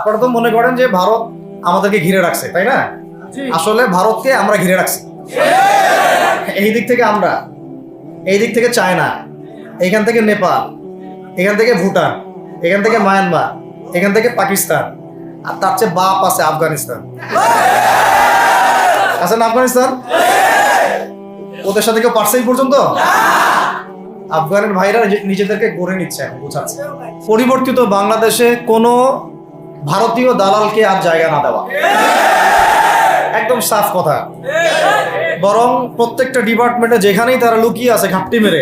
আপনারা তো মনে করেন যে ভারত আমাদেরকে ঘিরে রাখছে, তাই না? আসলে ভারতকে আমরা ঘিরে রাখছি। এই দিক থেকে আমরা, এই দিক থেকে চায়না, এখান থেকে নেপাল, এখান থেকে ভুটান, এখান থেকে মায়ানমার, এখান থেকে পাকিস্তান, আর তার চেয়ে বাপ আছে আফগানিস্তান। আছে না আফগানিস্তান? ওদের সাথে কেউ পারছে এই পর্যন্ত? আফগানের ভাইরা নিজেদেরকে গড়ে নিচ্ছে, এখন বোঝাচ্ছে। পরিবর্তিত বাংলাদেশে কোনো ভারতীয় দালালকে আর জায়গা না দেওয়া, একদম সাফ কথা। বরং প্রত্যেকটা ডিপার্টমেন্টে যেখানেই তারা লুকিয়ে আছে ঘাপটি মেরে,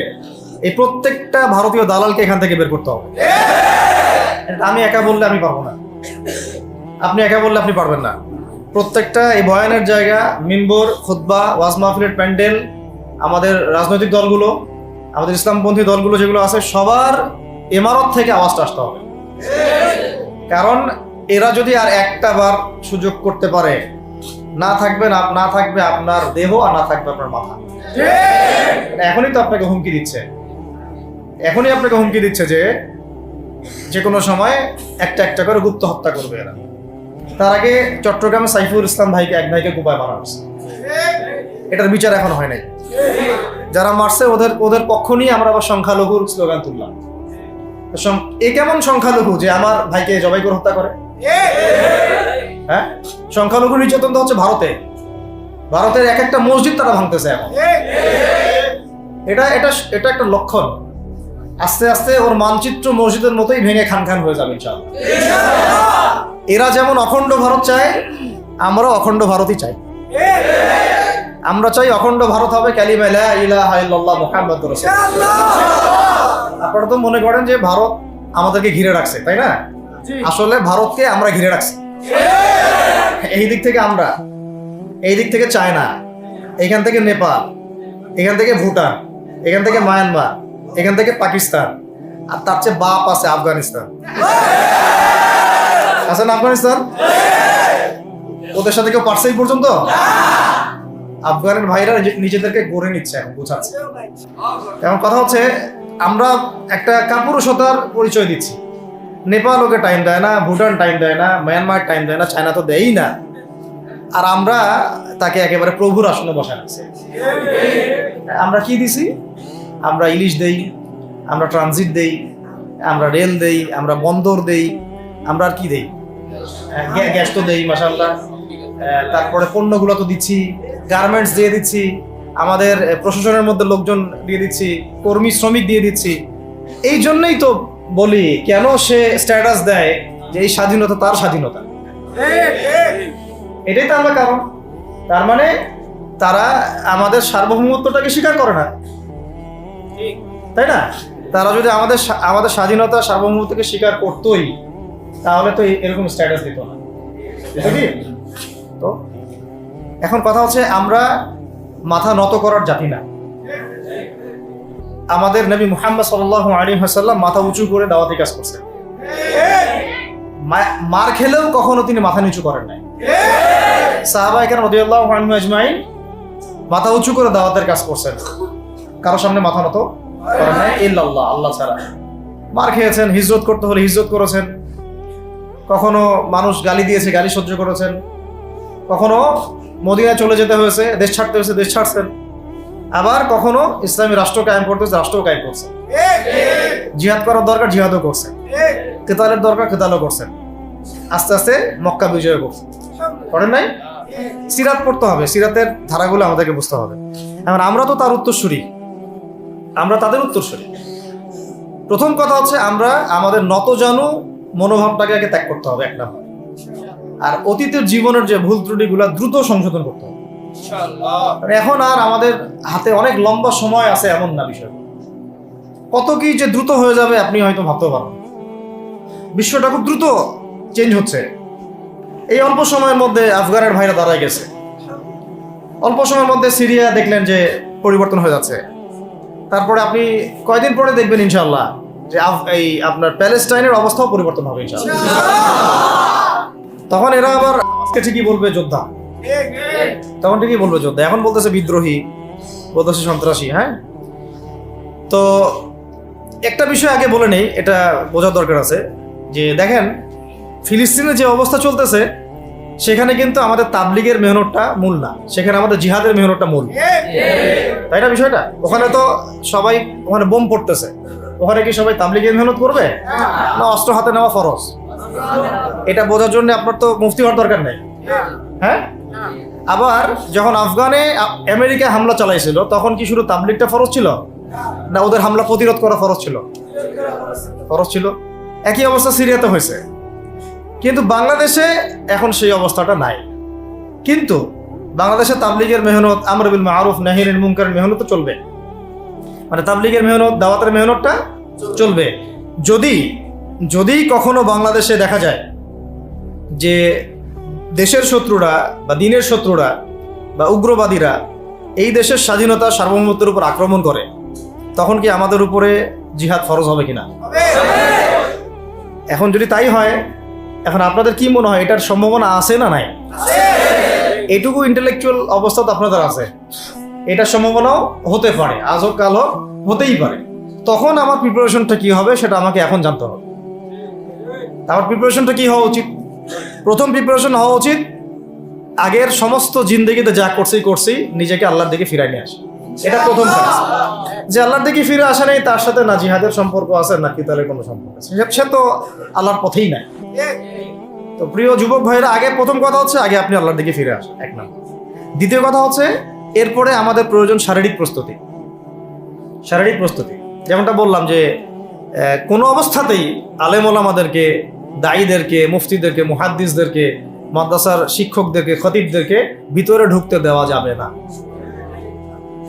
এই প্রত্যেকটা ভারতীয় দালালকে এখান থেকে বের করতে হবে। আমি একা বললে আমি পারবো না, আপনি একা বললে আপনি পারবেন না। প্রত্যেকটা এই বয়ানের জায়গা, মিম্বর, খুতবা, ওয়াজ মাহফিলের প্যান্ডেল, আমাদের রাজনৈতিক দলগুলো, আমাদের ইসলামপন্থী দলগুলো যেগুলো আছে, সবার ইমারত থেকে আওয়াজটা আসতে হবে। কারণ এরা যদি আর একটা বার সুযোগ করতে পারে, না থাকবে আপনার দেহ, আর না থাকবে আপনার মাথা। এখনই তো আপনাকে হুমকি দিচ্ছে, যে কোনো সময় একটা একটা করে গুপ্ত হত্যা করবে এরা। তার আগে চট্টগ্রামে সাইফুল ইসলাম ভাইকে, এক ভাইকে কুপায় মারা হয়েছে, এটার বিচার এখন হয় নাই। যারা মারছে ওদের পক্ষ নিয়ে আমরা আবার সংখ্যালঘুর স্লোগান তুললাম। এ কেমন সংখ্যালঘু যে আমার ভাইকে জবাই করে হত্যা করে? হ্যাঁ, সংখ্যালঘু নির্যাতন তো হচ্ছে ভারতের এক একটা মসজিদ তারা ভাঙতেছে এখন। এটা একটা লক্ষণ। আস্তে আস্তে ওর মানচিত্র মসজিদের মতোই ভেঙে খান খান হয়ে যাবে ইনশাআল্লাহ। এরা যেমন অখণ্ড ভারত চায়, আমরা অখণ্ড ভারতই চাই। আমরা চাই অখণ্ড ভারত হবে কালিমা লা ইলাহা ইল্লাল্লাহ মুহাম্মাদুর রাসূলুল্লাহ। আপনারা তো মনে করেন যে ভারত আমাদেরকে ঘিরে রাখছে, তাই না? আসলে ভারতকে আমরা ঘিরে রাখছি। এই দিক থেকে আমরা, এই দিক থেকে চায়না, এখান থেকে নেপাল, এখান থেকে ভুটান, এখান থেকে মায়ানমার, এখান থেকে পাকিস্তান, আর তার চেয়ে বাপ আছে আফগানিস্তান। আছে না আফগানিস্তান? ওদের সাথে কেউ পারছে এই পর্যন্ত? আফগানের ভাইরা নিজেদেরকে গড়ে নিচ্ছে, এখন বোঝাচ্ছে। এখন কথা হচ্ছে, আমরা একটা কাপুরুষতার পরিচয় দিচ্ছি। নেপাল ওকে টাইম দেয় না, ভুটান টাইম দেয় না, মায়ানমার টাইম দেয় না, চায়না তো দেয়ই না, আর আমরা তাকে একেবারে প্রভুর আসনে বসায় রাখছি। আমরা কি দিছি? আমরা ইলিশ দেই, আমরা ট্রানজিট দেই, আমরা রেল দেই, আমরা বন্দর দেই, আমরা আর কি দেই? গ্যাস তো দেই মাশাআল্লাহ। তারপরে পণ্যগুলো তো দিচ্ছি, গার্মেন্টস দিয়ে দিচ্ছি, আমাদের প্রশাসনের মধ্যে লোকজন দিয়ে দিচ্ছি, কর্মী শ্রমিক দিয়ে দিচ্ছি। এই জন্যই তো বলি, কেন সে স্ট্যাটাস দেয় যে এই স্বাধীনতা তার স্বাধীনতা। এটাই তো আমার কারণ। তার মানে তারা আমাদের সার্বভৌমত্বটাকে স্বীকার করে না, তাই না? তারা যদি আমাদের স্বাধীনতা, সার্বভৌমত্বকে স্বীকার করতোই, তাহলে তো এরকম স্ট্যাটাস দিত না। তো এখন কথা হচ্ছে, আমরা মাথা নত করার জাতি না। আমাদের নবী মুহাম্মদ সাল্লাল্লাহু আলাইহি ওয়াসাল্লাম মাথা উঁচু করে দাওয়াতি কাজ করছেন। মার খেলেও কখনো তিনি মাথা নিচু করেন নাই। সাহাবায়ে কেরাম রাদিয়াল্লাহু আনহুম আজমাইন মাথা উঁচু করে দাওয়াতের কাজ করছেন, কারো সামনে মাথা নত করেন নাই ইল্লাল্লাহ, আল্লাহ ছাড়া। মার খেয়েছেন, হিজরত করতে হলে হিজরত করেছেন, কখনো মানুষ গালি দিয়েছে, গালি সহ্য করেছেন, কখনো মদিনায় চলে যেতে হয়েছে, দেশ ছাড়তে হয়েছে, দেশ ছাড়ছেন, আবার কখনো ইসলামী রাষ্ট্র কায়েম করতে হয়েছে, রাষ্ট্র কায়েম করছেন। জিহাদ করার দরকার, জিহাদও করছেন, কেতালের দরকার, কেতালও করছেন। আস্তে আস্তে মক্কা বিজয় করছেন, করেন নাই? সিরাত পড়তে হবে, সিরাতের ধারাগুলো আমাদেরকে বুঝতে হবে। এখন আমরা তো তার উত্তরসূরি, আমরা তাদের উত্তরসূরি। প্রথম কথা হচ্ছে, আমরা আমাদের নতজানু মনোভাবটাকে আগে ত্যাগ করতে হবে, এক নাম্বার। আর অতীতের জীবনের যে ভুল ত্রুটিগুলো দ্রুত সংশোধন করতে হবে। এখন আর আমাদের হাতে অনেক লম্বা সময় আছে এমন না বিষয়। কত কি যে দ্রুত হয়ে যাবে আপনি হয়তো ভাবতে পারেন। বিশ্বটা খুব দ্রুত চেঞ্জ হচ্ছে। এই অল্প সময়ের মধ্যে আফগানের ভাইরা দাঁড়ায় গেছে, অল্প সময়ের মধ্যে সিরিয়া দেখলেন যে পরিবর্তন হয়ে যাচ্ছে। তারপরে আপনি কয়দিন পরে দেখবেন ইনশাআল্লাহ যে এই আপনার প্যালেস্টাইনের অবস্থাও পরিবর্তন হবে ইনশাআল্লাহ। তখন এরা আবার আজকে ঠিকই বলবে যোদ্ধা, তখন ঠিকই বলবে যোদ্ধা। এখন বলতেছে বিদ্রোহী, বলতেছে সন্ত্রাসী। হ্যাঁ, তো একটা বিষয় আগে বলে নেই, এটা বোঝার দরকার আছে যে দেখেন, ফিলিস্তিনে যে অবস্থা চলতেছে সেখানে কিন্তু আমাদের তাবলিগের মেহনতটা মূল না, সেখানে আমাদের জিহাদের মেহনতটা মূল, তাই না বিষয়টা? ওখানে তো সবাই ওখানে বোম পড়তেছে, ওখানে কি সবাই তাবলিগের মেহনত করবে না অস্ত্র হাতে নেওয়া ফরজ? এটা বোঝার জন্য আপনার তো মুফতি হওয়ার দরকার নেই। হ্যাঁ, আবার যখন আফগানে আমেরিকা হামলা চালাইছিল তখন কি শুধু তাবলিগটা ফরজ ছিল না ওদের হামলা প্রতিরোধ করা ফরজ ছিল? ফরজ ছিল। একই অবস্থা সিরিয়াতে হয়েছে, কিন্তু বাংলাদেশে এখন সেই অবস্থাটা নাই। কিন্তু বাংলাদেশে তাবলিগের মেহনত, আমর বিল মারুফ নাহি আনিল মুনকারের মেহনত তো চলবে, মানে তাবলিগের মেহনত, দাওয়াতের মেহনতটা চলবে। যদি কখনো বাংলাদেশে দেখা যায় যে দেশের শত্রুরা বা দিনের শত্রুরা বা উগ্রবাদীরা এই দেশের স্বাধীনতা সার্বভৌমত্বের উপর আক্রমণ করে, তখন কি আমাদের উপরে জিহাদ ফরজ হবে কিনা? এখন যদি তাই হয়, এখন আপনাদের কি মনে হয় এটার সম্ভাবনা আছে না নাই? এটুকু ইন্টেলেকচুয়াল অবস্থা তো আপনাদের আছে, এটার সম্ভাবনাও হতে পারে, আজ হোক কাল হোক, হতেই পারে। তখন আমার প্রিপারেশনটা কি হবে সেটা আমাকে এখন জানতে হবে। আমার প্রিপারেশনটা কি হওয়া উচিত? প্রথম প্রিপারেশন হওয়া উচিত আগের সমস্ত জিন্দেগিতে যা করছি নিজেকে আল্লাহর দিকে ফিরাই নিয়ে আসে। এটা প্রথম কাজ। যে আল্লাহর দিকে ফিরে আসে নেই, তার সাথে না জিহাদের সম্পর্ক আছে না কিতালের কোনো সম্পর্ক আছে, সে তো আল্লাহর পথেই নাই। তো প্রিয় যুবক ভাইরা, আগে প্রথম কথা হচ্ছে আগে আপনি আল্লাহর দিকে ফিরে আসেন, এক নম্বর। দ্বিতীয় কথা হচ্ছে এরপরে আমাদের প্রয়োজন শারীরিক প্রস্তুতি। শারীরিক প্রস্তুতি যেমনটা বললাম যে কোনো অবস্থাতেই আলেম ওলামাদেরকে, দায়ীদেরকে, মুফতিদেরকে, মুহাদ্দিসদেরকে, মাদ্রাসার শিক্ষকদেরকে, খতিবদেরকে ভিতরে ঢুকতে দেওয়া যাবে না।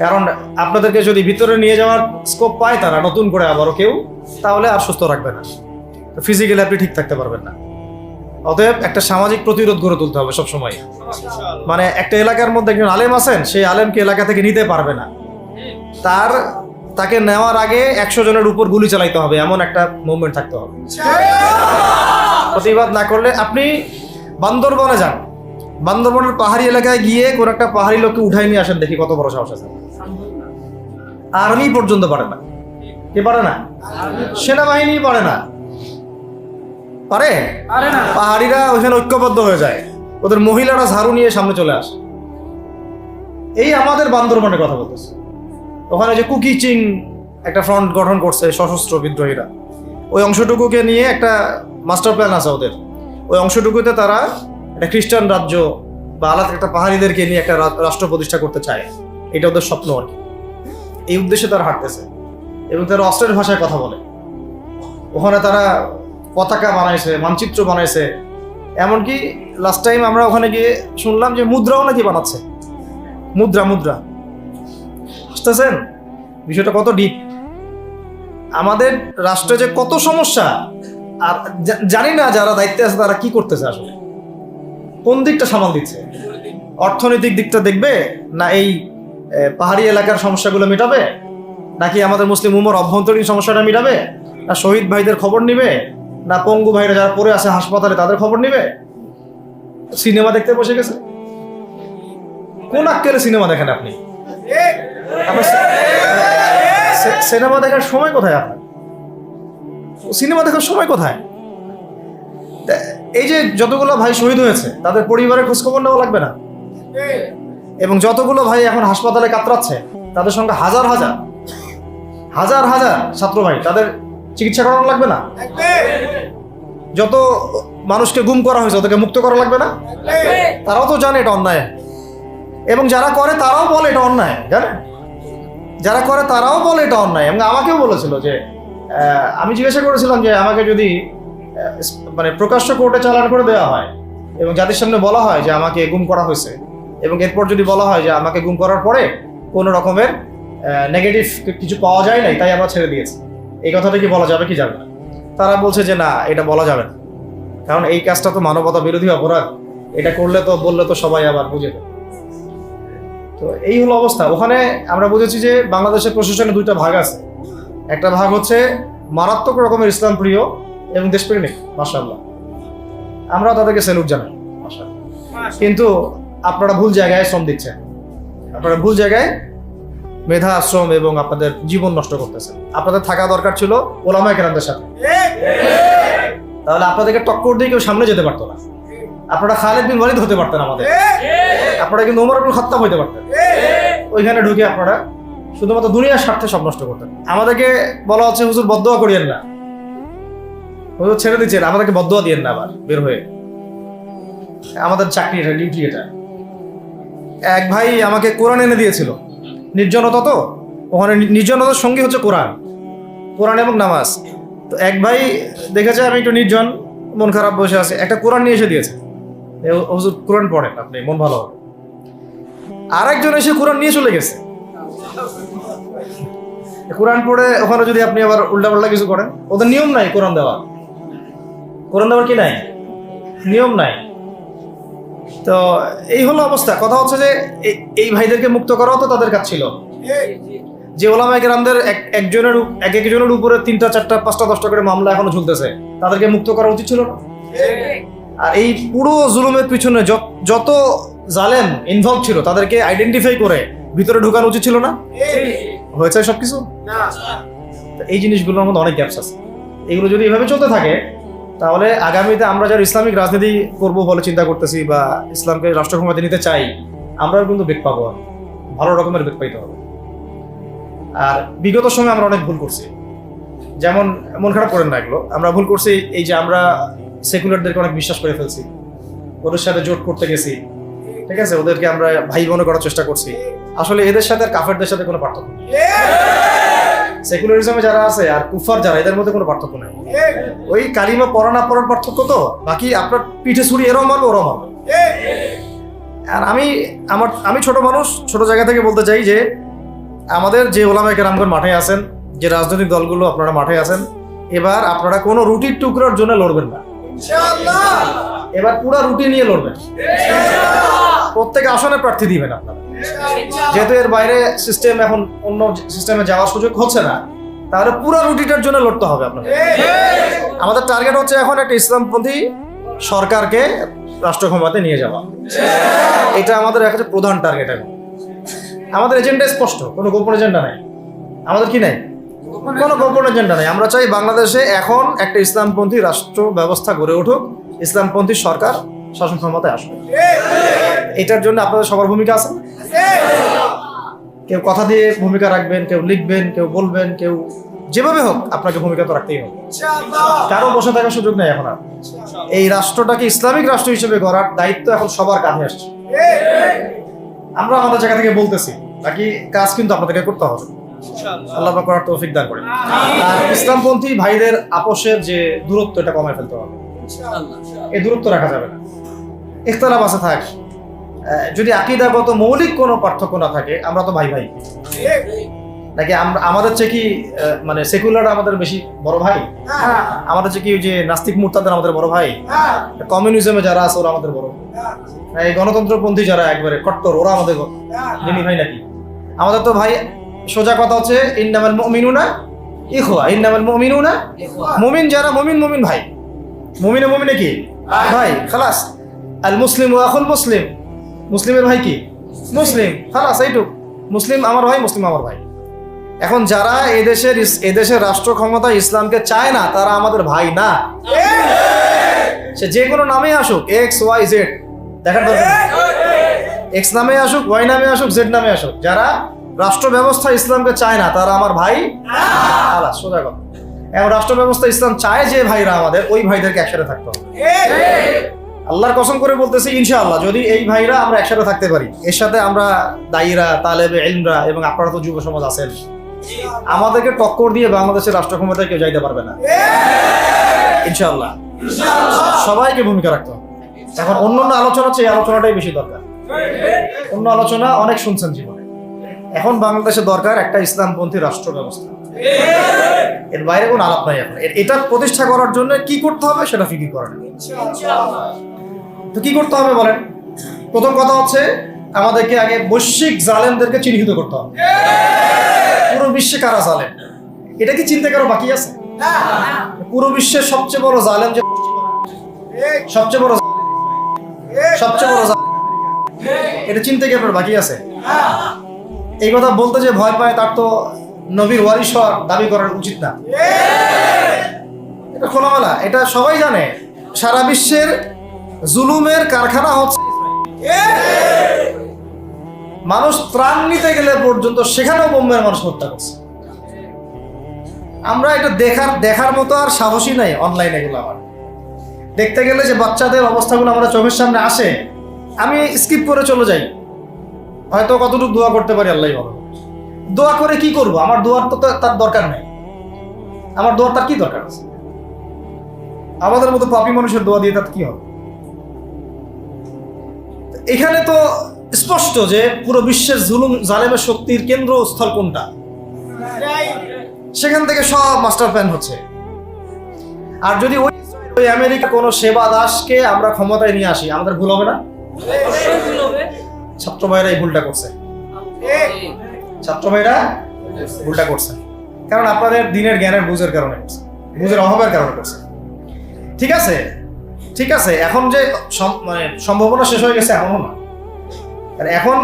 কারণ আপনাদেরকে যদি ভিতরে নিয়ে যাওয়ার স্কোপ পায় তারা নতুন করে আবারও কেউ, তাহলে আর সুস্থ রাখবে না, ফিজিক্যালি আপনি ঠিক থাকতে পারবেন না। অতএব একটা সামাজিক প্রতিরোধ গড়ে তুলতে হবে সবসময়। মানে একটা এলাকার মধ্যে একজন আলেম আছেন, সেই আলেমকে এলাকা থেকে নিতে পারবে না, তাকে নেওয়ার আগে 100 জনের উপর গুলি চালাইতে হবে, এমন একটা মুভমেন্ট থাকতে হবে। প্রতিবাদ না করলে আপনি বান্দরবনে যান, বান্দরবনের পাহাড়ি এলাকায় গিয়ে কোন একটা পাহাড়ি লোককে উঠাই নিয়ে আসেন, দেখি কত বড় সাহস আছে। আর্মি পর্যন্ত পারে না। কে পারে না? সেনাবাহিনী পারে না। পারে? পাহাড়িরা ওইখানে ঐক্যবদ্ধ হয়ে যায়, ওদের মহিলারা ঝাড়ু নিয়ে সামনে চলে আসে। এই আমাদের বান্দরবনের কথা বলতেছে। ওখানে যে কুকি চিং একটা ফ্রন্ট গঠন করছে সশস্ত্র বিদ্রোহীরা, ওই অংশটুকুকে নিয়ে একটা মাস্টার প্ল্যান আছে ওদের। ওই অংশটুকুতে তারা একটা খ্রিস্টান রাজ্য বা আলাদা একটা পাহাড়িদেরকে নিয়ে একটা রাষ্ট্র প্রতিষ্ঠা করতে চায়, এটা ওদের স্বপ্ন আর কি। এই উদ্দেশ্যে তারা হাঁটতেছে এবং তারা অস্ট্রের ভাষায় কথা বলে। ওখানে তারা পতাকা বানাইছে, মানচিত্র বানাইছে, এমনকি লাস্ট টাইম আমরা ওখানে গিয়ে শুনলাম যে মুদ্রাও নাকি বানাচ্ছে। মুদ্রা বুঝতেছেন বিষয়টা কত ডিপ? আমাদের রাষ্ট্রে যে কত সমস্যা, আর জানি না যারা দায়িত্বে আছে তারা কি করতেছে, আসলে কোন দিকটা সামাল দিচ্ছে। অর্থনৈতিক দিকটা দেখবে না এই পাহাড়ি এলাকার সমস্যাগুলো মেটাবে, নাকি আমাদের মুসলিম উম্মার অভ্যন্তরীণ সমস্যাটা মেটাবে, না শহীদ ভাইদের খবর নিবে, না পঙ্গু ভাইরা যারা পড়ে আছে হাসপাতালে তাদের খবর নিবে? সিনেমা দেখতে বসে গেছে। কোন আক্কেলে সিনেমা দেখেন আপনি? সিনেমা দেখার সময় কোথায় আপনার? সিনেমা দেখার সময় কোথায়? এই যে যতগুলো ভাই শহীদ হয়েছে তাদের পরিবারের খোঁজখবর নেওয়া লাগবে না? এবং যতগুলো ভাই এখন হাসপাতালে কাতরাচ্ছে তাদের সঙ্গে হাজার হাজার ছাত্র ভাই, তাদের চিকিৎসা করানো লাগবে না? যত মানুষকে গুম করা হয়েছে ওদেরকে মুক্ত করা লাগবে না? তারাও তো জানে এটা অন্যায়, এবং যারা করে তারাও বলে এটা অন্যায়। জানেন, যারা করে তারাও বলে এটা অন্যায়। এবং আমাকেও বলেছিল যে আমি জিজ্ঞাসা করেছিলাম যে আমাকে যদি মানে প্রকাশ্য কোর্টে চালান করে দেওয়া হয় এবং যাদের সামনে বলা হয় যে আমাকে গুম করা হয়েছে, এবং এরপর যদি বলা হয় যে আমাকে গুম করার পরে কোনো রকমের নেগেটিভ কিছু পাওয়া যায় নাই তাই আমরা ছেড়ে দিয়েছি, এই কথাটা কি বলা যাবে কি যাবে না? তারা বলছে যে না, এটা বলা যাবে না, কারণ এই কাজটা তো মানবতা বিরোধী অপরাধ, এটা করলে তো বললে তো সবাই আবার বুঝে দেবে। তো এই হলো অবস্থা। ওখানে আমরা বুঝেছি যে বাংলাদেশের প্রশাসনে দুইটা ভাগ আছে। একটা ভাগ হচ্ছে মারাত্মক রকমের ইসলাম প্রিয় এবং দেশপ্রেমিক, মাশাআল্লাহ, আমরা তাদেরকে স্যালুট জানাই, মাশাআল্লাহ। কিন্তু আপনারা ভুল জায়গায় শ্রম দিচ্ছেন, আপনারা ভুল জায়গায় মেধা, শ্রম এবং আপনাদের জীবন নষ্ট করতেছেন। আপনাদের থাকা দরকার ছিল ওলামায়ে কেরামদের সাথে। তাহলে আপনাদেরকে টক্কর দিয়ে কেউ সামনে যেতে পারতো না। আপনারা খালিদ বিন ওয়ালিদ হতে পারতেন আমাদের, আপনারা কিন্তু ওমর ইবনে খাত্তাব হতে পারতেন। ওইখানে ঢুকে আপনারা শুধুমাত্র দুনিয়ার স্বার্থে সব নষ্ট করতেন। আমাদেরকে বলা হচ্ছে হুজুর বদদোয়া করিয়েন না, হুজুর ছেড়ে দিচ্ছেন, আমাদেরকে বদদোয়া দিয়েন না আবার বের হয়ে। আমাদের চাকরি এটা, ডিউটি এটা। এক ভাই আমাকে কোরআন এনে দিয়েছিল, নির্জনতা তো, ওখানে নির্জনতার সঙ্গী হচ্ছে কোরআন, কোরআন এবং নামাজ। তো এক ভাই দেখেছে আমি একটু নির্জন, মন খারাপ বসে আছে, একটা কোরআন নিয়ে এসে দিয়েছে, হুজুর কোরআন পড়েন আপনি, মন ভালো হবে। আর একজন এসে কোরআন নিয়ে চলে গেছে। কোরআন পড়ে ওখানে যদি আপনি আবার উল্টাপাল্টা কিছু করেন, ওদের নিয়ম নাই কোরআন দেওয়ার, কোরআন দেওয়ার কি নাই, নিয়ম নাই। তো এই হলো অবস্থা। কথা হচ্ছে যে এই ভাইদেরকে মুক্ত করাও তো তাদের কাজ ছিল। যে ওলামায়ে কেরামদের একজনের উপরে 3টা 4টা 5টা 10টা করে মামলা এখনো ঝুলতেছে, তাদেরকে মুক্ত করা উচিত ছিল না? আর এই পুরো জুলুমের পিছনে যত জালেম ইনভলভ ছিল তাদেরকে আইডেন্টিফাই করে ভিতরে ঢোকানো উচিত ছিল না? হয়েছে সবকিছু? এই জিনিসগুলোর মধ্যে অনেক গ্যাপস আছে। এগুলো যদি এভাবে চলতে থাকে তাহলে আগামীতে আমরা যারা ইসলামিক রাজনীতি করব বলে চিন্তা করতেছি বা ইসলামকে রাষ্ট্র ক্ষমতা নিতে চাই, আমরাও কিন্তু বেগ পাবো, ভালো রকমের বেগ পাইতে হবে। আর বিগত সময়ে আমরা অনেক ভুল করছি, যেমন মন খারাপ করেন না, এগুলো আমরা ভুল করছি। এই যে আমরা সেকুলারদেরকে অনেক বিশ্বাস করে ফেলছি, ওদের সাথে জোট করতে গেছি, ঠিক আছে, ওদেরকে আমরা ভাই মনে করার চেষ্টা করছি। আসলে এদের সাথে আর কাফেরদের সাথে কোনো পার্থক্য নেই। সেকুলারিজমে যারা আছে আর কুফার যারা, এদের মধ্যে কোনো পার্থক্য নেই। ওই কালিমা পড়া না পড়ার পার্থক্য, তো বাকি আপনার পিঠে ছুরি এরও মারবে ওরও মারবে। আর আমি ছোট মানুষ, ছোট জায়গা থেকে বলতে চাই যে আমাদের যে ওলামায়ে কেরামগণ মাঠে আছেন, যে রাজনৈতিক দলগুলো আপনারা মাঠে আছেন, এবার আপনারা কোনো রুটির টুকরার জন্য লড়বেন না, এবার পুরো রুটি নিয়ে লড়বেন। প্রত্যেক আসনে প্রার্থী দিবেন আপনারা, যেহেতু এর বাইরে সিস্টেম এখন অন্য সিস্টেমে যাওয়ার সুযোগ হচ্ছে না, তাহলে পুরো রুটিটার জন্য লড়তে হবে আপনাদের। আমাদের টার্গেট হচ্ছে এখন একটা ইসলামপন্থী সরকারকে রাষ্ট্র ক্ষমতায় নিয়ে যাওয়া, এটা আমাদের একটা প্রধান টার্গেট। এখন আমাদের এজেন্ডা স্পষ্ট, কোনো গোপন এজেন্ডা নাই। আমাদের কি নাই? কোনো গোপন এজেন্ডা নাই। আমরা চাই বাংলাদেশে এখন একটা ইসলামপন্থী রাষ্ট্র ব্যবস্থা গড়ে উঠুক, ইসলামপন্থী সরকার শাসন ক্ষমতায় আসবে। এটার জন্য আপনাদের সবার ভূমিকা আছে। কেউ কথা দিয়ে ভূমিকা রাখবেন, কেউ লিখবেন, কেউ বলবেন, কেউ যেভাবে হোক আপনাকে ভূমিকা তো রাখতেই হবে। কারো বসে থাকার সুযোগ নেই। এখন আর এই রাষ্ট্রটাকে ইসলামিক রাষ্ট্র হিসেবে গড়ার দায়িত্ব এখন সবার কাঁধে আসছে। আমরা আমাদের জায়গা থেকে বলতেছি, বাকি কাজ কিন্তু আপনাদেরকে করতে হবে। আল্লাহ পাক করার তৌফিক দান করেন। আর ইসলামপন্থী ভাইদের আপোষের যে দূরত্ব, এটা কমায় ফেলতে হবে। এই দূরত্ব রাখা যাবে না। ইখতিলাফ আছে থাক, যদি আকীদাগত মৌলিক কোনো পার্থক্য না থাকে, আমরা তো ভাই ভাই। নাকি আমাদের চেয়ে কি মানে সেকুলার আমাদের বেশি বড় ভাই? আমাদের চেয়ে কি ওই যে নাস্তিক মুরতাদরা আমাদের বড় ভাই? কমিউনিজমে যারা আছে ওরা আমাদের বড়? এই গণতন্ত্রপন্থী যারা একবারে কট্টর, ওরা আমাদের যিনি ভাই নাকি? আমাদের তো ভাই, সোজা কথা হচ্ছে ইন্নামাল মুমিনুনা ইখওয়া, ইন্নামাল মুমিনুনা, মুমিন যারা মুমিন ভাই। মুমিনে কি ভাই? খালাস। আল মুসলিম ওয়া আখুল মুসলিম, মুসলিমের ভাই কি? মুসলিম, খালাস, এইটুক। মুসলিম আমার ভাই, মুসলিম আমার ভাই। এখন যারা এদেশের রাষ্ট্র ক্ষমতা ইসলামকে চায় না, তারা আমাদের ভাই না। সে যে কোনো নামে আসুক, এক্স ওয়াই জেড, দেখার দরকার নেই। এক্স নামে আসুক, ওয়াই নামে আসুক, জেড নামে আসুক, যারা রাষ্ট্র ব্যবস্থা ইসলামকে চায় না তারা আমার ভাই না। সোজা কথা। এখন রাষ্ট্র ব্যবস্থা ইসলাম চায় যে ভাইরা আমাদের, ওই ভাইদেরকে একসাথে থাকতে হবে। আল্লাহর কসম করে বলতেছি, ইনশাআল্লাহ যদি এই ভাইরা আমরা একসাথে থাকতে পারি, এর সাথে আমরা দায়ীরা, তালেবে ইলমরা এবং আপনারা তো যুব সমাজ আছেন, আমাদেরকে টক্কর দিয়ে বাংলাদেশের রাষ্ট্র ক্ষমতায় কেউ যাইতে পারবে না ইনশাআল্লাহ। সবাইকে ভূমিকা রাখতে হবে। এখন অন্য আলোচনা হচ্ছে, এই আলোচনাটাই বেশি দরকার। অন্য আলোচনা অনেক শুনছেন জীবনে, এখন বাংলাদেশে দরকার একটা ইসলামপন্থী রাষ্ট্র ব্যবস্থা। এর বাইরে কোনো আলাপ নাই। এখন এটা প্রতিষ্ঠা করার জন্য কি করতে হবে সেটা ফিকির করেন। তো কি করতে হবে বলেন? প্রথম কথা হচ্ছে আমাদেরকে আগে বৈশ্বিক জালেমদেরকে চিহ্নিত করতে হবে। পুরো বিশ্বে কারা জালেম, এটা কি চিন্তা কারো বাকি আছে? পুরো বিশ্বের সবচেয়ে বড় জালেম, যে সবচেয়ে বড় জালেম, এটা চিন্তা কি আপনার বাকি আছে? এই কথা বলতে যে ভয় পায়, তার তো নবীর ওয়ারিস হওয়ার দাবি করার উচিত না। খোলামেলা, এটা সবাই জানে। সারা বিশ্বের জুলুমের কারখানা হচ্ছে মানুষ ত্রাণ নিতে গেলে পর্যন্ত সেখানেও বোম্বের মানুষ হত্যা করছে। আমরা এটা দেখার মতো আর সাহসী নাই। অনলাইনে এগুলো আমার দেখতে গেলে যে বাচ্চাদের অবস্থাগুলো আমরা চোখের সামনে আসে, আমি স্কিপ করে চলে যাই। হয়তো কতটুকু দোয়া করতে পারি আল্লাহ ভালো। দোয়া করে কি করব? আমার দোয়ার তো তার দরকার নেই। আমার দোয়ার তার কি দরকার আছে? আমাদের মতো পাপী মানুষের দোয়া দিয়ে তার কি হবে? এখানে তো স্পষ্ট যে পুরো বিশ্বের জুলুম জালেমের শক্তির কেন্দ্রস্থল কোনটা, সেখান থেকে সব মাস্টার প্ল্যান হচ্ছে। আর যদি ওই আমেরিকা কোনো সেবা দাসকে আমরা ক্ষমতায় নিয়ে আসি, আমাদের ভুল হবে না? ছাত্র ভাইরা এই ভুলটা করছে। ছাত্র ভাইরা ভুলটা করছে কারণ আপনাদের দিনের জ্ঞানের বুঝের কারণে, বুঝের অভাবের কারণে করছে। ঠিক আছে, ঠিক আছে। এখন যে মানে সম্ভাবনা শেষ হয়ে গেছে এমনও না। আর এখন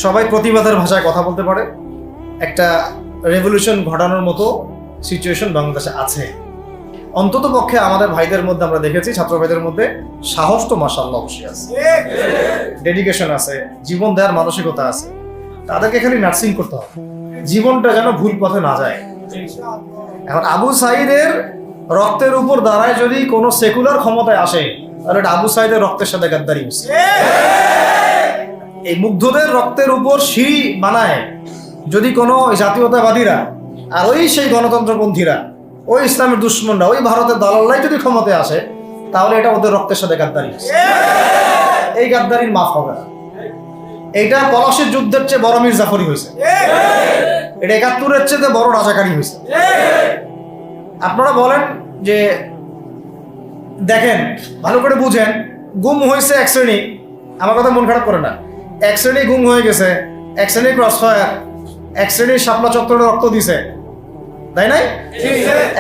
সবাই প্রতিবাদের ভাষায় কথা বলতে পারে। একটা রেভলিউশন ঘটানোর মতো সিচুয়েশন বাংলাদেশে আছে। অন্তত পক্ষে আমাদের ভাইদের মধ্যে আমরা দেখেছি, ছাত্র ভাইদের মধ্যে সাহস তো মাশাআল্লাহ অবশ্যই আছে, ডেডিকেশন আছে, জীবন দেওয়ার মানসিকতা আছে। তাদেরকে খালি নার্সিং করতে হবে, জীবনটা যেন ভুল পথে না যায়। এখন আবু সাঈদের রক্তের উপর দাঁড়ায় যদি কোনো সেকুলার ক্ষমতায় আসে, তাহলে এটা আবু সাঈদের রক্তের সাথে গাদ্দারি হচ্ছে। এই মুগ্ধদের রক্তের উপর সিঁড়ি বানায় যদি কোনো জাতীয়তাবাদীরা আর ওই সেই গণতন্ত্রপন্থীরা, ওই ইসলামের দুশ্মনরা, ওই ভারতের দালাল্লাই যদি ক্ষমতায় আসে, তাহলে এটা ওদের রক্তের সাথে গাদ্দারি হচ্ছে। এই গাদ্দারির মাফ হবে না। এইটা পলাশির যুদ্ধের চেয়ে বড় মীর জাফরি হয়েছে, এটা ৭১-এর চেয়ে বড় রাজাকারী হয়েছে। আপনারা বলেন যে দেখেন, ভালো করে বুঝেন, গুম হয়েছে এক শ্রেণী, আমার কথা মন খারাপ করে না, এক শ্রেণী গুম হয়ে গেছে, এক শ্রেণী ক্রসফায়ার, এক শ্রেণী শাপলা চত্বরে রক্ত দিছে, তাই নাই?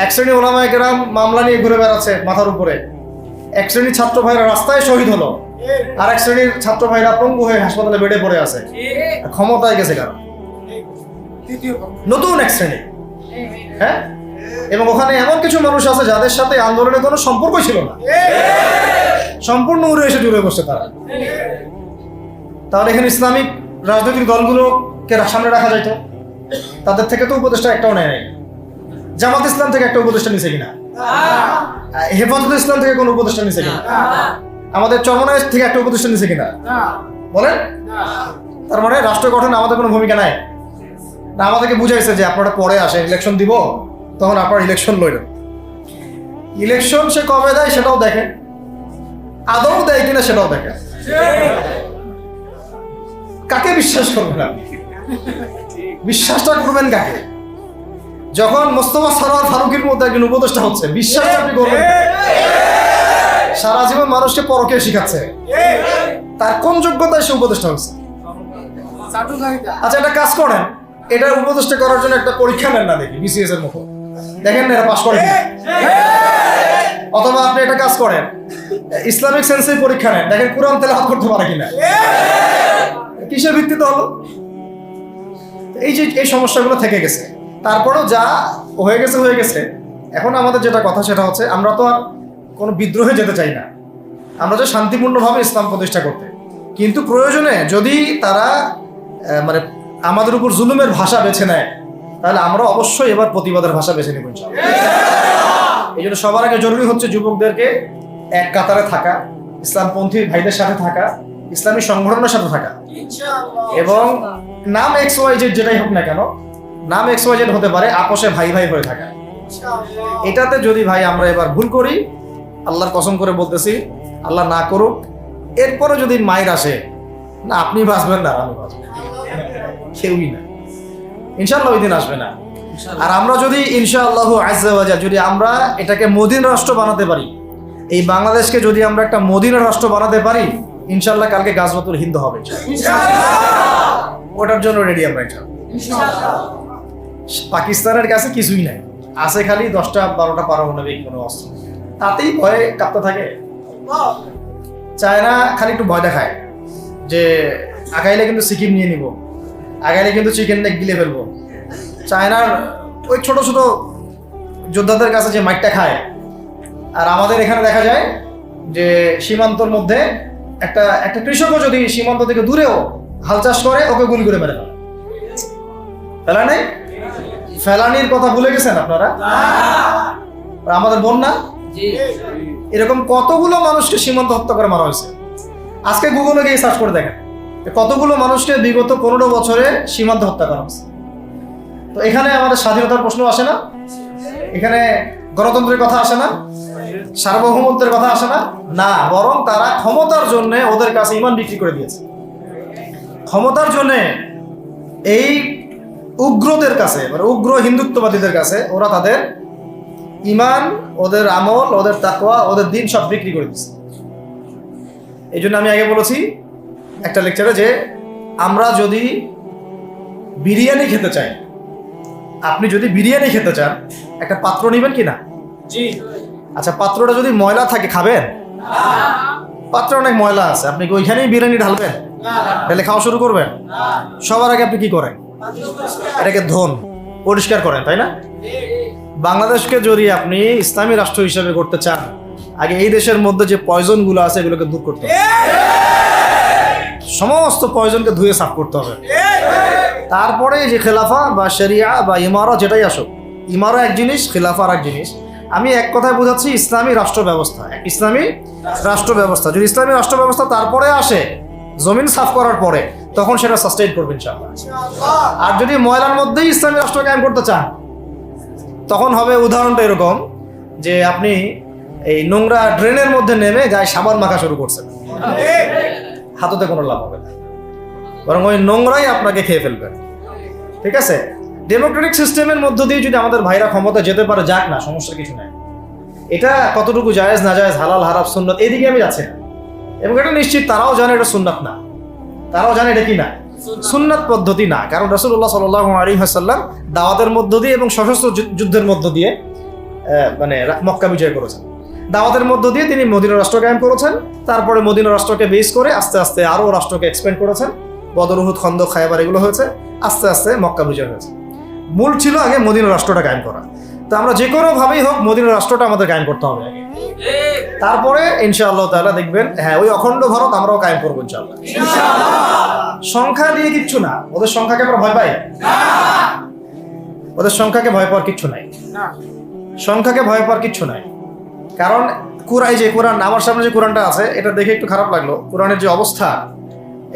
এক শ্রেণী ওলামায়ে কেরাম মামলা নিয়ে ঘুরে বেড়াচ্ছে মাথার উপরে, এক শ্রেণীর ছাত্র ভাইরা রাস্তায় শহীদ হলো, আর এক শ্রেণীর ছাত্র ভাইরা পঙ্গু হয়ে হাসপাতালে বেডে পড়ে আছে। ক্ষমতায় গেছে কারণ নতুন এক শ্রেণী। হ্যাঁ, এবং ওখানে এমন কিছু মানুষ আছে যাদের সাথে আন্দোলনের কোনো সম্পর্ক ছিল না, সম্পূর্ণ উড়ে এসে জুড়ে বসছে তারা। তাহলে এখানে ইসলামিক রাজনৈতিক দলগুলোকে সামনে রাখা যেত, তাদের থেকে তো উপদেষ্টা একটাও নেয় নাই। জামাত ইসলাম থেকে একটা উপদেষ্টা নিছে কিনা? হেফাজত ইসলাম থেকে কোনো উপদেষ্টা নিছে কিনা? আমাদের চরমনায় থেকে একটা উপদেষ্টা নিছে কিনা বলেন? তার মানে রাষ্ট্র গঠনে আমাদের কোনো ভূমিকা নাই না। আমাদেরকে বুঝাইছে যে আপনারা পরে আসে, ইলেকশন দিব, তখন আপনারা ইলেকশন লইলেন। ইলেকশন সে কবে দেয় সেটাও দেখে, আদৌ দেয় কিনা সেটাও দেখে। কাকে বিশ্বাস করবেন আপনি? বিশ্বাসটা করবেন কাকে? যখন মোস্তফা সরোয়ার ফারুকের মতো একজন উপদেষ্টা হচ্ছে, বিশ্বাসটা আপনি করবেন? সারা জীবন মানুষকে পরকে শিখাচ্ছে, তার কোন যোগ্যতায় সে উপদেষ্টা হচ্ছে? আচ্ছা, একটা কাজ করেন, এটা উপদেষ্টা করার জন্য একটা পরীক্ষা নেন না, দেখি বিসিএস এর মতো, দেখেন না এটা পাস করে কিনা। অথবা আপনি একটা কাজ করেন, ইসলামিক সেন্সের পরীক্ষা নেন, দেখেন কোরআন তেলাওয়াত করতে পারে কিনা। কিসের ভিত্তিতে হলো? এই যে এই সমস্যাগুলো থেকে গেছে। তারপরেও যা হয়ে গেছে হয়ে গেছে। এখন আমাদের যেটা কথা সেটা হচ্ছে, আমরা তো আর কোনো বিদ্রোহে যেতে চাই না, আমরা যে শান্তিপূর্ণভাবে ইসলাম প্রতিষ্ঠা করতে। কিন্তু প্রয়োজনে যদি তারা মানে আমাদের উপর জুলুমের ভাষা বেছে নেয়, তাহলে আমরা অবশ্যই এবার প্রতিবাদের ভাষা বেছে নেব ইনশাআল্লাহ। এই জন্য সবার আগে জরুরি হচ্ছে যুবকদেরকে এক কাতারে থাকা, ইসলামপন্থী ভাইদের সাথে থাকা, ইসলামী সংগঠনের সাথে থাকা, এবং নাম XYZ যেটাই হোক না কেন, নাম XYZ হতে পারে, আপোষে ভাই ভাই হয়ে থাকা। এটাতে যদি ভাই আমরা এবার ভুল করি, আল্লাহর কসম করে বলতেছি, আল্লাহ না করুক, এরপরে যদি মায়ের আসে, না আপনি বাঁচবেন না আমি বাঁচব, কেউই না, ইনশাআল্লাহ ওই দিন আসবে না। আর আমরা যদি ইনশাআল্লাহ আজ্জা ওয়া জাল যদি আমরা এটাকে মদিনা রাষ্ট্র বানাতে পারি, এই বাংলাদেশকে যদি আমরা একটা মদিনা রাষ্ট্র বানাতে পারি, ইনশাআল্লাহ কালকে গাজওয়াতুল হিন্দ হবে ওটার জন্য রেডি আমরা ইনশাআল্লাহ। পাকিস্তানের কাছে কিছুই নাই, আছে খালি 10টা 12টা পারমাণবিক কোনো অস্ত্র, তাতেই ভয়ে কাঁপতে থাকে। চায়না খালি একটু ভয় দেখায় যে আগাইলে কিন্তু সিকিম নিয়ে নিব, আগাইলে কিন্তু চিকেন নেক গিলে ফেলবো। চায়নার ওই ছোট ছোট যোদ্ধাদের কাছে যে মাইটটা খায়, আর আমাদের এখানে দেখা যায় যে সীমান্তর মধ্যে একটা একটা কৃষকও যদি সীমান্ত থেকে দূরেও হাল চাষ করে ওকে গুলি করে মেরে ফেলে। ফেলা নেই? ফেলানির কথা ভুলে গেছেন আপনারা? আমাদের বন্যা এরকম কতগুলো মানুষকে সীমান্ত হত্যা করে মারা হয়েছে। আজকে গুগলে গিয়ে সার্চ করে দেখেন কতগুলো মানুষকে বিগত 15 বছরে সীমান্ত হত্যা করা হয়েছে। তো এখানে আমাদের স্বাধীনতার প্রশ্ন আসে না, এখানে গণতন্ত্রের কথা আসে না, সার্বভৌমত্বের কথা আসে না, না বরং তারা ক্ষমতার জন্য ওদের কাছে ঈমান বিক্রি করে দিয়েছে। ক্ষমতার জন্য এই উগ্রদের কাছে, মানে উগ্র হিন্দুত্ববাদীদের কাছে ওরা তাদের ঈমান, ওদের আমল, ওদের তাকওয়া, ওদের দিন সব বিক্রি করে দিচ্ছে। এই জন্য আমি আগে বলেছি একটা লেকচারে যে আমরা যদি বিরিয়ানি খেতে চাই, আপনি যদি বিরিয়ানি খেতে চান একটা পাত্র নেবেন কি না? জি। আচ্ছা, পাত্রটা যদি ময়লা থাকে খাবেন? পাত্র অনেক ময়লা আছে, আপনি কি ওইখানেই বিরিয়ানি ঢালবেন? ঢেলে খাওয়া শুরু করবেন? সবার আগে আপনি কি করেন? এটাকে ধোন, পরিষ্কার করেন, তাই না? বাংলাদেশকে যদি আপনি ইসলামী রাষ্ট্র হিসেবে করতে চান, আগে এই দেশের মধ্যে যে পয়জন গুলো আছে এগুলোকে দূর করতে হবে। সমস্ত পয়জনকে ধুয়ে সাফ করতে হবে। তারপরে যে খেলাফা বা শরিয়া বা ইমারা যেটাই আসুক, ইমারা এক জিনিস, খেলাফা আর এক জিনিস। আমি এক কথায় বোঝাচ্ছি ইসলামী রাষ্ট্র ব্যবস্থা। ইসলামী রাষ্ট্র ব্যবস্থা যদি ইসলামী রাষ্ট্র ব্যবস্থা তারপরে আসে জমিন সাফ করার পরে, তখন সেটা সাস্টেইন করবেন ইনশাআল্লাহ। আর যদি ময়লার মধ্যেই ইসলামী রাষ্ট্র কায়েম করতে চান, তখন হবে উদাহরণটা এরকম যে আপনি এই নোংরা ড্রেনের মধ্যে নেমে গায়ে সাবান মাখা শুরু করছেন, হাততে কোনো লাভ হবে না, বরং ওই নোংরাই আপনাকে খেয়ে ফেলবে। ঠিক আছে? ডেমোক্রেটিক সিস্টেমের মধ্য দিয়ে যদি আমাদের ভাইরা ক্ষমতা যেতে পারে, যাক না, সমস্যা কিছু নাই। এটা কতটুকু জায়েজ না জায়েজ, হালাল হারাম, সুন্নাত, এদিকে আমি যাচ্ছি না। এবং এটা নিশ্চিত তারাও জানে এটা সুন্নাত না, তারাও জানে এটা কি না, সুন্নাত পদ্ধতি না। কারণ রাসূলুল্লাহ সাল্লাল্লাহু আলাইহি ওয়াসাল্লাম দাওয়াতের মধ্য দিয়ে এবং সশস্ত্র যুদ্ধের মধ্য দিয়ে মানে মক্কা বিজয় করেছেন। দাওয়াতের মধ্য দিয়ে তিনি মদিনা রাষ্ট্র কায়েম করেছেন। তারপরে মদিনা রাষ্ট্রকে বেস করে আস্তে আস্তে আরও রাষ্ট্রকে এক্সপেন্ড করেছেন। বদর, উহুদ, খন্দক, খায়বার এগুলো হয়েছে, আস্তে আস্তে মক্কা বিজয় হয়েছে। মূল ছিল আগে মদিনা রাষ্ট্রটা কায়েম করা। তো আমরা যে কোনো ভাবেই হোক মদিনা রাষ্ট্রটা আমাদের কায়েম করতে হবে আগে, তারপরে ইনশাআল্লাহ তাআলা দেখবেন হ্যাঁ ওই অখণ্ড ভারত আমরাও কায়েম করবো ইনশাআল্লাহ। সংখ্যা দিয়ে কিচ্ছু না, ওদের সংখ্যাকে আমরা ভয় পাই না, ওদের সংখ্যাকে ভয় পাওয়ার কিচ্ছু নাই, সংখ্যাকে ভয় পাওয়ার কিচ্ছু নাই। কারণ কোরআন আমার সামনে যে কোরআনটা আছে এটা দেখে একটু খারাপ লাগলো। কোরআনের যে অবস্থা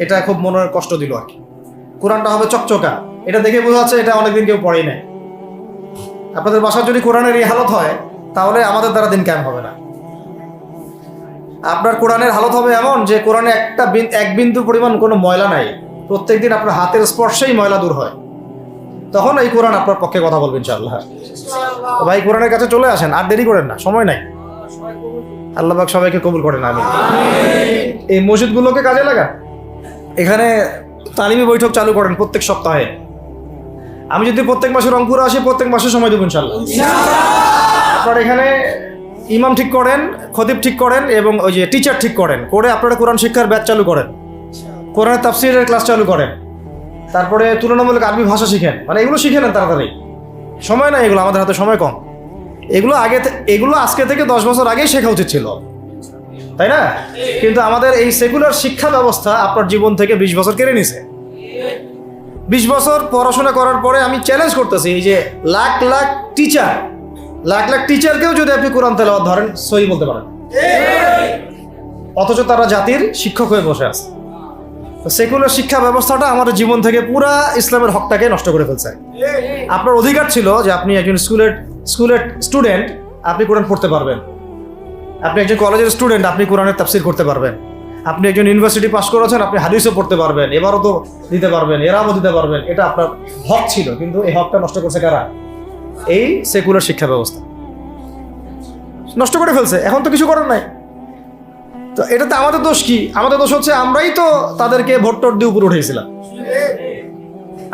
এটা খুব মনের কষ্ট দিল আর কি। কোরআনটা হবে চকচকা, এটা দেখে বোঝা যাচ্ছে এটা অনেকদিন কেউ পড়েই নাই। আপনাদের বাসার যদি কোরআনের এই হালত হয় তাহলে আমাদের দ্বারা দিন কায়েম হবে না। আপনার কোরআনের হালত হবে এমন যে কোরআনে এক বিন্দু পরিমাণ কোনো ময়লা নাই, প্রত্যেকদিন আপনার হাতের স্পর্শেই ময়লা দূর হয়, তখন এই কোরআন আপনার পক্ষে কথা বলবেন ইনশাআল্লাহ। ভাই কোরআনের কাছে চলে আসেন, আর দেরি করেন না, সময় নাই। আল্লাহ পাক সবাইকে কবুল করেন, আমিন। এই মসজিদগুলোকে কাজে লাগান, এখানে তালিমি বৈঠক চালু করেন প্রত্যেক সপ্তাহে। আমি যদি প্রত্যেক মাসে রংপুরে আসি, প্রত্যেক মাসে সময় দেবো ইনশাআল্লাহ। আপনারা এখানে ইমাম ঠিক করেন, খতিব ঠিক করেন এবং ওই যে টিচার ঠিক করেন, করে আপনারা কোরআন শিক্ষার ব্যাচ চালু করেন, কোরআনের তাফসীরের ক্লাস চালু করেন, তারপরে তুলনামূলক আরবি ভাষা শিখেন। মানে এগুলো শিখে নেন তাড়াতাড়ি, সময় নাই এগুলো, আমাদের হাতে সময় কম। এগুলো আজকে থেকে 10 বছর আগেই শেখা উচিত ছিল, তাই না? কিন্তু আমাদের এই সেকুলার শিক্ষা ব্যবস্থা আপনার জীবন থেকে 20 বছর কেড়ে নিছে। 20 বছর পড়াশোনা করার পরে আমি চ্যালেঞ্জ করতেছি, এই যে লাখ লাখ টিচারকেও যদি আপনি কোরআন তেলাওয়াত ধরেন সহি বলতে পারেন, অথচ তারা জাতির শিক্ষক হয়ে বসে আছে। তো সেকুলার শিক্ষা ব্যবস্থাটা আমাদের জীবন থেকে পুরা ইসলামের হকটাকে নষ্ট করে ফেলছে। আপনার অধিকার ছিল যে আপনি একজন স্কুলের স্টুডেন্ট, আপনি কোরআন পড়তে পারবেন। আপনি একজন কলেজের স্টুডেন্ট, আপনি কোরআনের তাফসীর করতে পারবেন। আপনি একজন ইউনিভার্সিটি পাস করেছেন, আপনি হাদিসও পড়তে পারবেন, এবারও তো দিতে পারবেন, এরাও দিতে পারবেন। এটা আপনার হক ছিল, কিন্তু এই হকটা নষ্ট করছে কারা? এই সেকুলার শিক্ষা ব্যবস্থা নষ্ট করে ফেলছে। এখন তো কিছু করার নাই। তো এটাতে আমাদের দোষ কি? আমাদের দোষ হচ্ছে আমরাই তো তাদেরকে ভোট টোট দিয়ে উপরে উঠেছিলাম।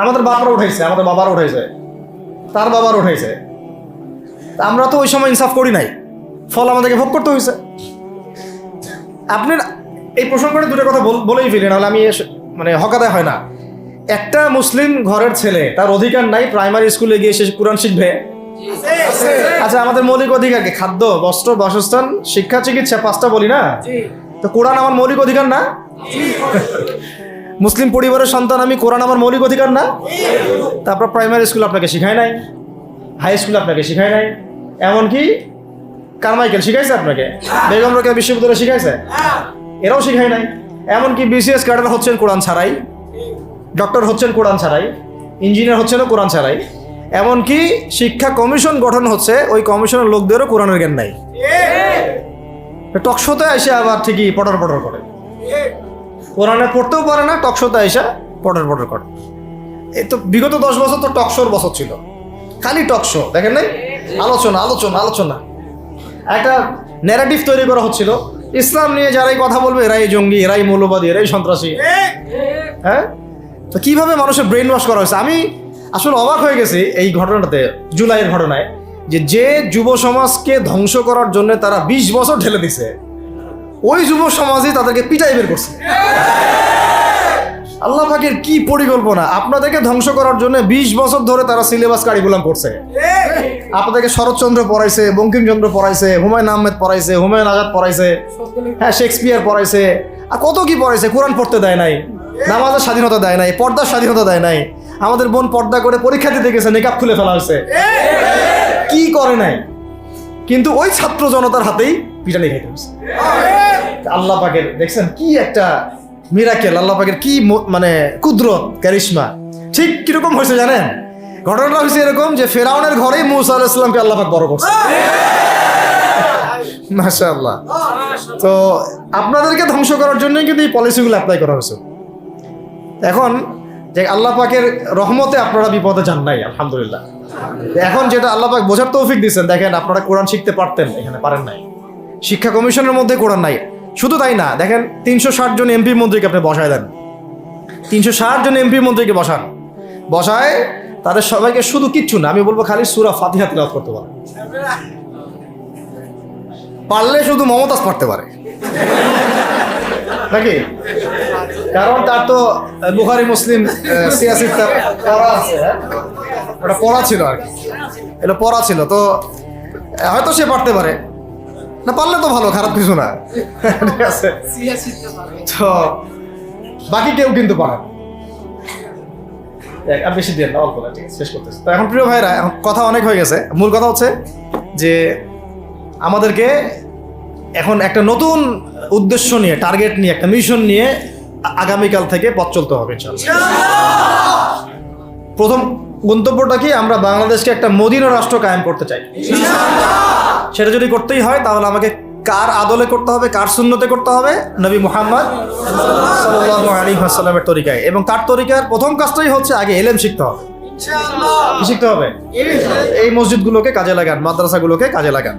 আমাদের বাপরা উঠেছে, আমাদের বাবার উঠেছে, তার বাবার উঠেছে। আমরা তো ওই সময় ইনসাফ করি নাই, ফল আমাদেরকে ভোগ করতে হয়েছে। আপনার এই প্রসঙ্গে দুটো কথা বলেই ফেলি, নাহলে আমি মানে হকাদায় হয় না। একটা মুসলিম ঘরের ছেলে, তার অধিকার নাই প্রাইমারি স্কুলে গিয়ে সে কোরআন শিখবে, আচ্ছা, আমাদের মৌলিক অধিকার কি? খাদ্য, বস্ত্র, বাসস্থান, শিক্ষা, চিকিৎসা, 5টা বলি না? তো কোরআন আমার মৌলিক অধিকার না? মুসলিম পরিবারের সন্তান আমি, কোরআন আমার মৌলিক অধিকার না? তারপর প্রাইমারি স্কুল আপনাকে শিখায় নাই, হাই স্কুল আপনাকে শিখায় নাই, এমনকি কারমাইকেল শিখাইছে আপনাকে, বেগম রোকেয়া বিশ্ববিদ্যালয় শিখাইছে? এরাও শিখায় নাই। এমনকি বিসিএস ক্যাডার হচ্ছেন কোরআন ছাড়াই, ডক্টর হচ্ছেন কোরআন ছাড়াই, ইঞ্জিনিয়ার হচ্ছেন কোরআন ছাড়াই, এমনকি শিক্ষা কমিশন গঠন হচ্ছে, ওই কমিশনের লোকদেরও কোরআনের জ্ঞান নাই। টকশোতে এসে আবার ঠিকই পটর পটর করে, কোরআনে পড়তেও পারে না, টকশোতে এসে পটর পটর করে। এই তো বিগত 10 বছর তো টকশোর বছর ছিল, খালি টকশো, দেখেন নাই? আলোচনা আলোচনা আলোচনা, একটা ন্যারেটিভ তৈরি করা হচ্ছিল, ইসলাম নিয়ে যারাই কথা বলবে এরাই জঙ্গি, এরাই মৌলবাদী, এরাই সন্ত্রাসী। হ্যাঁ, তো কিভাবে মানুষের ব্রেন ওয়াশ করা হয়েছে। আমি আসলে অবাক হয়ে গেছি এই ঘটনাটাতে, জুলাইয়ের ঘটনায়, যে যুব সমাজকে ধ্বংস করার জন্য তারা 20 বছর ঢেলে দিছে, ওই যুব সমাজই তাদেরকে পিটাই বের করছে। আল্লাহ পাকের কি পরিকল্পনা! আপনাদেরকে ধ্বংস করার জন্য 20 বছর ধরে তারা সিলেবাস কারিকুলাম করছে। আপনাদেরকে শরৎচন্দ্র পড়াইছে, বঙ্কিমচন্দ্র পড়াইছে, হুমায়ুন আহমেদ পড়াইছে, হুমায়ুন আজাদ পড়াইছে, হ্যাঁ শেক্সপিয়ার পড়াইছে, আর কত কি পড়াইছে। কোরআন পড়তে দেয় নাই, নামাজের স্বাধীনতা দেয় নাই, পর্দার স্বাধীনতা দেয় নাই। আমাদের বোন পর্দা করে পরীক্ষা দিতে গেছে, নেকাব খুলে ফেলা হয়েছে, কি করে নাই, কিন্তু ওই ছাত্র জনতার হাতেই পিটানি খাইতে হয়েছে। আল্লাহ পাকের দেখছেন কি একটা মিরাকেল, আল্লাহ পাকের কি মানে কুদরত, কারিশমা। ঠিক কিরকম হয়েছে জানেন? ঘটনাটা হয়েছে এরকম যে ফেরাউনের ঘরেই মুসা আলাইহিস সালামকে আল্লাহ পাক বড় করছে। মাশাআল্লাহ। তো আপনাদেরকে ধ্বংস করার জন্য কিন্তু এই পলিসিগুলো অ্যাপ্লাই করা হয়েছে। এখন যে আল্লাহ পাকের রহমতে আপনারা বিপদে যান নাই, আলহামদুলিল্লাহ। এখন যেটা আল্লাহ পাক বোঝার তৌফিক দিচ্ছেন, দেখেন আপনারা কোরআন শিখতে পারতেন, এখানে পারেন নাই। শিক্ষা কমিশনের মধ্যে কোরআন নাই। শুধু তাই না, দেখেন 360 জন এমপি মন্ত্রীকে আপনি বসায় দেন, 360 জন এমপি মন্ত্রীকে বসায় তাদের সবাইকে শুধু কিচ্ছু না, আমি বলবো খালি সূরা ফাতিহা তিলাওয়াত করতে পারে, পারলে শুধু মমতাজ পড়তে পারে নাকি? কারণ তার তো বুখারী মুসলিম সিয়াসির পড়া আছে, ওটা পড়া ছিল আর কি, এটা পড়া ছিল, তো হয়তো সে পারতে পারে না, পারলে তো ভালো, খারাপ কিছু না, ঠিক আছে। তো বাকি কেউ কিন্তু পারে আর বেশি দিয়ে না, অল্প না, ঠিক আছে, শেষ করতেছে। তো এখন প্রিয় ভাইরা, এখন কথা অনেক হয়ে গেছে, মূল কথা হচ্ছে যে আমাদেরকে এখন একটা নতুন উদ্দেশ্য নিয়ে, টার্গেট নিয়ে, একটা মিশন নিয়ে আগামীকাল থেকে পথ চলতে হবে ইনশাআল্লাহ। প্রথম গন্তব্যটা কি? আমরা বাংলাদেশকে একটা মদিনা রাষ্ট্র কায়েম করতে চাই। সেটা যদি করতেই হয় তাহলে আমাকে কার আদলে করতে হবে, কার সুন্নতে করতে হবে? নবী মুহাম্মদ সাল্লাল্লাহু আলাইহি ওয়াসাল্লামের তরিকায়। এবং তার তরিকার প্রথম কাজটাই হচ্ছে আগে ইলম শিখতে হবে। কি শিখতে হবে? এই মসজিদগুলোকে কাজে লাগান, মাদ্রাসাগুলোকে কাজে লাগান।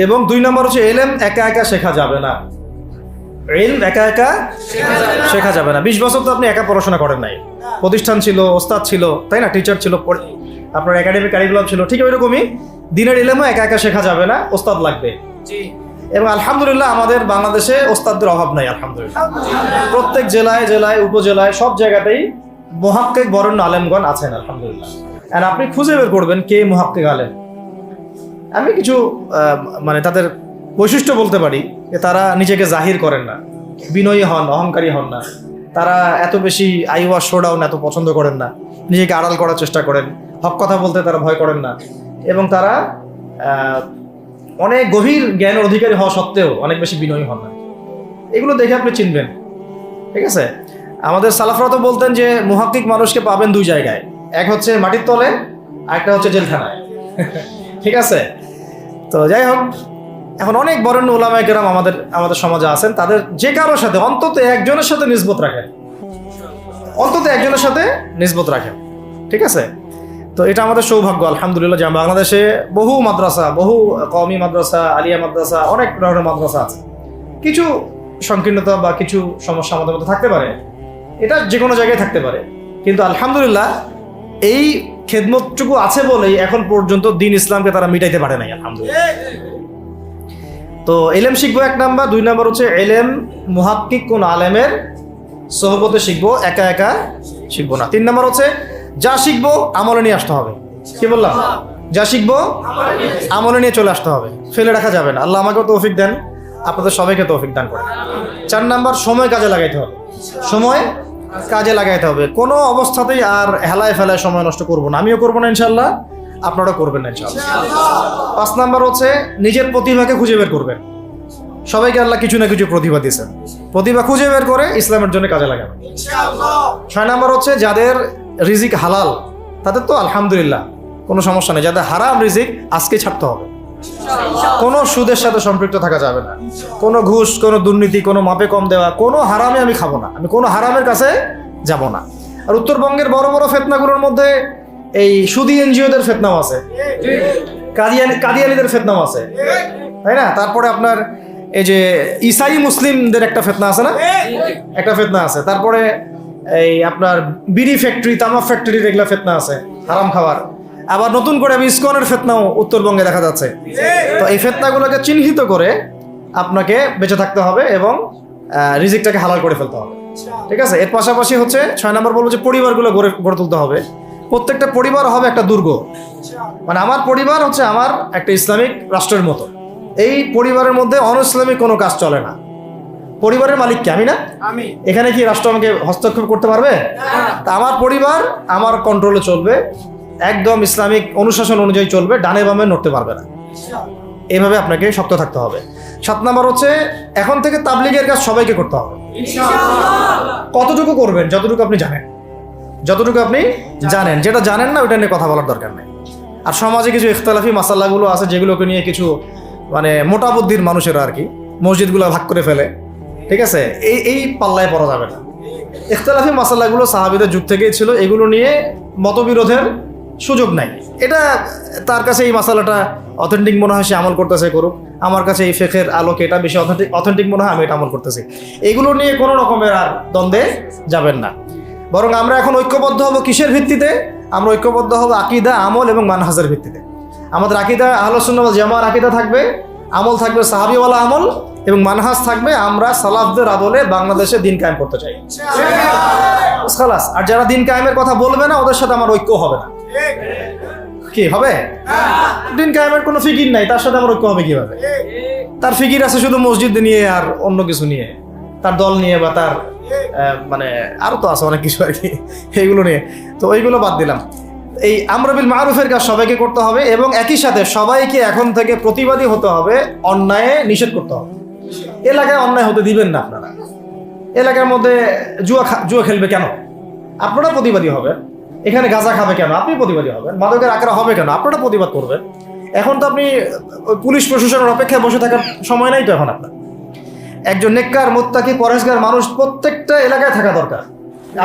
এবং 2 নম্বর হচ্ছে ইলম একা একা শেখা যাবে না। ইলম একা একা শেখা যাবে না। 20 বছর তো আপনি একা পড়াশোনা করেন নাই, প্রতিষ্ঠান ছিল, ওস্তাদ ছিল, তাই না? টিচার ছিল, আপনার একাডেমিক কারিকুলাম ছিল। ঠিক ওইরকমই দিনের ইলমও একা একা শেখা যাবে না, ওস্তাদ লাগবে। এবং আলহামদুলিল্লাহ আমাদের বাংলাদেশে ওস্তাদদের অভাব নাই, আলহামদুলিল্লাহ। প্রত্যেক জেলায় জেলায় উপজেলায় সব জায়গাতেই মুহাক্কিক বরেণ্য আলেমগণ আছেন, আলহামদুলিল্লাহ। আর আপনি খুঁজে বের করবেন কে মুহাক্কিক আলেম। আমি কিছু মানে তাদের বৈশিষ্ট্য বলতে পারি যে তারা নিজেকে জাহির করেন না, বিনয়ী হন, অহংকারী হন না, তারা এত বেশি আইওয়া শোডাউন এত পছন্দ করেন না, নিজেকে আড়াল করার চেষ্টা করেন, হক কথা বলতে তারা ভয় করেন না, এবং তারা অনেক গভীর জ্ঞানের অধিকারী হওয়া সত্ত্বেও অনেক বেশি বিনয়ী হন না। এগুলো দেখে আপনি চিনবেন, ঠিক আছে? আমাদের সালাফরা তো বলতেন যে মুহাক্কিক মানুষকে পাবেন 2 জায়গায়, এক হচ্ছে মাটির তলে, আরেকটা হচ্ছে জেলখানায়, ঠিক আছে? তো যাই হোক, এখন অনেক বরেণ্য উলামায়ে কেরাম আমাদের সমাজে আছেন, তাদের যে কারোর সাথে অন্তত একজনের সাথে নিসবত রাখেন, অন্তত একজনের সাথে নিসবত রাখেন, ঠিক আছে? তো এটা আমাদের সৌভাগ্য, আলহামদুলিল্লাহ, যে বাংলাদেশে বহু মাদ্রাসা, বহু কওমি মাদ্রাসা, আলিয়া মাদ্রাসা, অনেক ধরনের মাদ্রাসা আছে। কিছু সংকীর্ণতা বা কিছু সমস্যা আমাদের মধ্যে থাকতে পারে, এটা যে কোনো জায়গায় থাকতে পারে, কিন্তু আলহামদুলিল্লাহ এই খেদমতটুকু আছে বলেই এখন পর্যন্ত দ্বীন ইসলামকে তারা মিটাইতে পারে নাই, আলহামদুলিল্লাহ। তো ইলম শিখবো 1 নাম্বার, 2 নাম্বার হচ্ছে ইলম মুহাক্কিক কোন আলেমের সোহবতে শিখবো, একা একা শিখবো না। 3 নাম্বার হচ্ছে যা শিখবো আমলে নিয়ে আসতে হবে। কি বললাম? যা শিখবো আমলে নিয়ে চলে আসতে হবে, ফেলে রাখা যাবে না। আল্লাহ আমাকেও তৌফিক দেন, আপনাদের সবাইকে তৌফিক দান করেন। 4 নাম্বার, সময় কাজে লাগাইতে হবে। সময় কাজে লাগাইতে হবে, কোনো অবস্থাতেই আর হেলায় ফেলায় সময় নষ্ট করবো না। আমিও করবো না ইনশাল্লাহ, আপনারাও করবেন না ইনশাল্লাহ। 5 নাম্বার হচ্ছে নিজের প্রতিভাকে খুঁজে বের করবেন। সবাইকে আল্লাহ কিছু না কিছু প্রতিভা দিয়েছেন, প্রতিভা খুঁজে বের করে ইসলামের জন্য কাজে লাগাবেন। 6 নাম্বার হচ্ছে যাদের রিজিক হালাল তাদের তো আলহামদুলিল্লাহ কোনো সমস্যা নেই, যাদের হারাম রিজিক আজকে ছাড়তে হবে। কোনো সুদের সাথে সম্পৃক্ত থাকা যাবে না, কোনো ঘুষ, কোনো দুর্নীতি, কোনো মাপে কম দেওয়া, কোনো হারামে আমি খাবো না, আমি কোনো হারামের কাছে যাব না। আর উত্তরবঙ্গের বড় বড় ফেতনাগুলোর মধ্যে এই সুদী এনজিওদের ফেতনাও আছে, কাদিয়ানিদের ফেতনাও আছে, তাই না? তারপরে আপনার এই যে ইসাই মুসলিমদের একটা ফেতনা আছে না, একটা ফেতনা আছে। তারপরে এই আপনার বিড়ি ফ্যাক্টরি, তামাক ফ্যাক্টরির এগুলা ফেতনা আছে, হারাম খাবার। আবার নতুন করে ইসকনের ফেতনাও উত্তরবঙ্গে দেখা যাচ্ছে। তো এই ফেতনাগুলোকে চিহ্নিত করে আপনাকে বেঁচে থাকতে হবে এবং রিজিকটাকে হালাল করে ফেলতে হবে, ঠিক আছে? এর পাশাপাশি হচ্ছে 6 নম্বর বলবো যে পরিবারগুলো গড়ে তুলতে হবে। প্রত্যেকটা পরিবার হবে একটা দুর্গ, মানে আমার পরিবার হচ্ছে আমার একটা ইসলামিক রাষ্ট্রের মতো। এই পরিবারের মধ্যে অন-ইসলামিক কোনো কাজ চলে না। পরিবারের মালিক কি? আমি না? আমি। এখানে কি রাষ্ট্র আমাকে হস্তক্ষেপ করতে পারবে? তা আমার পরিবার আমার কন্ট্রোলে চলবে, একদম ইসলামিক অনুশাসন অনুযায়ী চলবে, ডানে বামে নড়তে পারবে না। এইভাবে আপনাকে শক্ত থাকতে হবে। 7 নম্বর হচ্ছে এখন থেকে তাবলীগের কাজ সবাইকে করতে হবে। কতটুকু করবেন? যতটুকু আপনি জানেন, যতটুকু আপনি জানেন। যেটা জানেন না ওইটা নিয়ে কথা বলার দরকার নেই। আর সমাজে কিছু ইখতিলাফি মাসালাগুলো আছে যেগুলোকে নিয়ে কিছু মানে মোটা বুদ্ধির মানুষেরা আর কি মসজিদগুলো ভাগ করে ফেলে, ঠিক আছে? এই পাল্লায় পড়া যাবে না। ইখতিলাফি মাসালাগুলো সাহাবীদের যুগ থেকেই ছিল, এগুলো নিয়ে মতবিরোধের সুযোগ নাই। এটা তার কাছে এই মাসালাটা অথেন্টিক মনে হয়, সে আমল করতেছে, করুক। আমার কাছে এই ফিকহের আলোকে এটা বেশি অথেন্টিক মনে হয়, আমি এটা আমল করতেছি। এগুলো নিয়ে কোনো রকমের আর দ্বন্দ্বে যাবেন না। বরং আমরা এখন ঐক্যবদ্ধ হব কিসের ভিত্তিতে? আমরা ঐক্যবদ্ধ হব আকীদা, আমল এবং মানহাজের ভিত্তিতে। আমাদের আকীদা আহলুস সুন্নাহ ওয়াল জামাআর আকীদা থাকবে, আমল থাকবে সাহাবীওয়ালা আমল, এবং মানহাজ থাকবে আমরা সালাফদের আদলে বাংলাদেশে দিন কায়েম করতে চাই। খালাস। আর যারা দিন কায়েমের কথা বলবে না ওদের সাথে আমার ঐক্য হবে না। কি হবে? দিন কায়েমের কোনো ফিকির নাই, তার সাথে আমার ঐক্য হবে কিভাবে? তার ফিকির আছে শুধু মসজিদ নিয়ে আর অন্য কিছু নিয়ে, তার দল নিয়ে বা তার মানে আরো তো আছে অনেক কিছু আর কি, এইগুলো নিয়ে। তো ওইগুলো বাদ দিলাম। এই আমর বিল মারুফের কাজ সবাইকে করতে হবে এবং একই সাথে সবাইকে এখন থেকে প্রতিবাদী হতে হবে, অন্যায় নিষেধ করতে হবে। এলাকায় অন্যায় হতে দিবেন না আপনারা। এলাকার মধ্যে জুয়া খেলবে কেন? আপনারা প্রতিবাদী হবেন। এখানে গাঁজা খাবে কেন? আপনি প্রতিবাদী হবেন। মাদকের আকড়া হবে কেন? আপনারা প্রতিবাদ করবেন। এখন তো আপনি পুলিশ প্রশাসনের অপেক্ষায় বসে থাকার সময় নাই তো এখন আপনার। একজন নেককার, মুত্তাকি, পরহেজগার মানুষ প্রত্যেকটা এলাকায় থাকা দরকার।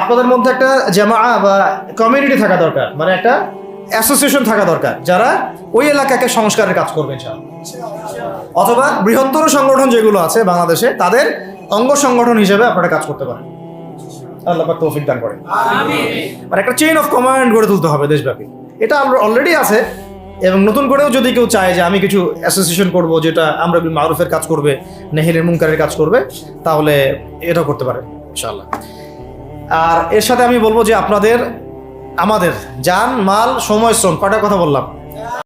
আপনাদের মধ্যে একটা জামাআ বা কমিউনিটি থাকা দরকার, মানে একটা অ্যাসোসিয়েশন থাকা দরকার যারা ওই এলাকাকে সংস্কারের কাজ করবে ইনশাআল্লাহ। অথবা বৃহত্তর সংগঠন যেগুলো আছে বাংলাদেশে তাদের অঙ্গ সংগঠন হিসেবে আপনারা কাজ করতে পারেন। আল্লাহ পাক তৌফিক দান করেন। মানে একটা চেইন অফ কমান্ড গড়ে তুলতে হবে দেশব্যাপী। এটা অলরেডি আছে এবং নতুন করেও যদি কেউ চায় যে আমি কিছু অ্যাসোসিয়েশন করব যেটা আমর বিল মারুফের কাজ করবে, নাহির মুনকারের কাজ করবে, তাহলে এটাও করতে পারে ইনশাআল্লাহ। আর এর সাথে আমি বলবো যে আমাদের জান, মাল, সময়, শ্রম, কয়টা কথা বললাম?